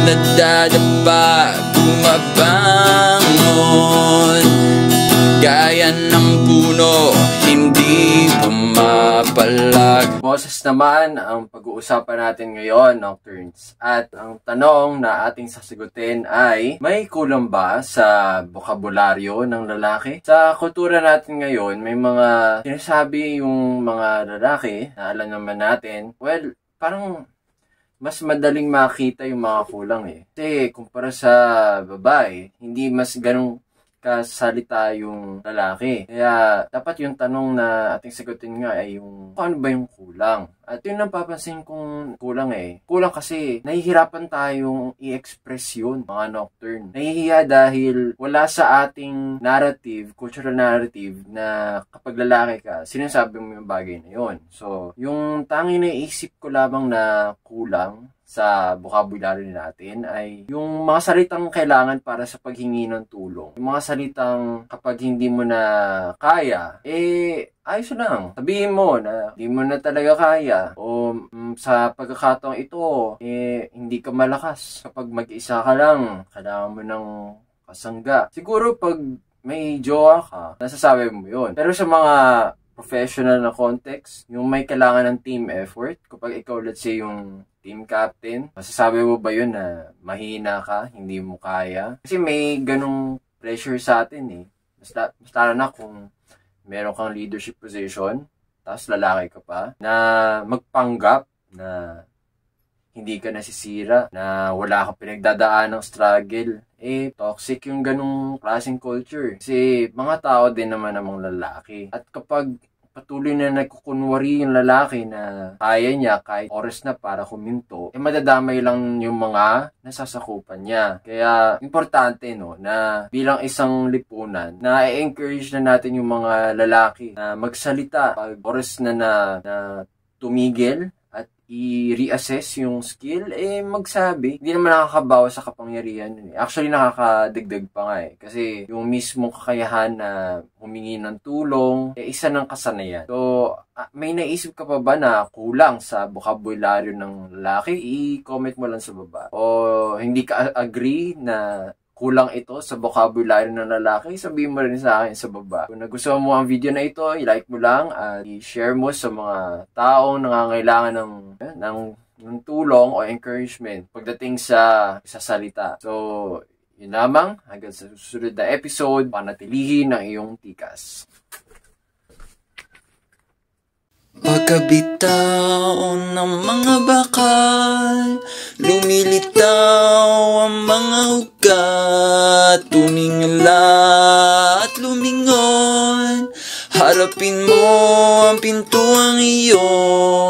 Nadadapa, bumabangon, gaya ng puno, hindi pumapalag. Boses naman ang pag-uusapan natin ngayon, Nocturnes. At ang tanong na ating sasagutin ay, may kulang ba sa bokabularyo ng lalaki? Sa kultura natin ngayon, may mga sinasabi yung mga lalaki, na alam naman natin, well, parang mas madaling makita yung mga kulang eh. Kasi kumpara sa babae, hindi mas ganong kasalita yung lalaki. Kaya dapat yung tanong na ating sagutin nga ay yung kung ano ba yung kulang. At yun ang papansin kong kulang eh. Kulang kasi nahihirapan tayong i-express yun, mga Nocturne. Nahihiya dahil wala sa ating narrative, cultural narrative, na kapag lalaki ka, sinasabi mo yung bagay na yun. So, yung tanging naisip ko lamang na kulang sa vocabulary natin ay yung mga salitang kailangan para sa paghingi ng tulong. Yung mga salitang kapag hindi mo na kaya, ayos lang. Sabihin mo na hindi mo na talaga kaya o sa pagkakataong ito, hindi ka malakas. Kapag mag-isa ka lang, kailangan mo ng kasangga. Siguro pag may jowa ka, nasasabi mo yun. Pero sa mga professional na context, yung may kailangan ng team effort, kapag ikaw, let's say, yung team captain, masasabi mo ba yun na mahina ka, hindi mo kaya? Kasi may ganong pressure sa atin eh. Basta na kung meron kang leadership position, tapos lalaki ka pa, na magpanggap na hindi ka nasisira, na wala kang pinagdadaan ng struggle. Toxic yung ganong klaseng culture. Kasi mga tao din naman namang lalaki. At kapag patuloy na nagkukunwari yung lalaki na kaya niya kahit oras na para huminto, madadamay lang yung mga nasasakupan niya. Kaya importante no, na bilang isang lipunan, na i-encourage na natin yung mga lalaki na magsalita pag oras na tumigil at i-reassess yung skill, magsabi. Hindi naman nakakabawas sa kapangyarihan yun. Actually, nakakadagdag pa nga eh. Kasi yung mismong kakayahan na humingi ng tulong, isa ng kasanayan. So, may naisip ka pa ba na kulang sa bokabularyo ng lalaki? I-comment mo lang sa baba. O hindi ka agree na kulang ito sa vocabulary ng lalaki, sabihin mo rin sa akin sa baba. Kung nagustuhan mo ang video na ito, i-like mo lang at i-share mo sa mga taong nangangailangan ng tulong o encouragement pagdating sa salita. So, yun lamang. Hanggang sa susunod na episode, panatilihin ang iyong tikas. Pagkabitaw ng mga bakal, lumilitaw ang mga ugat, tumingala at lumingon, harapin mo ang pintuang iyon.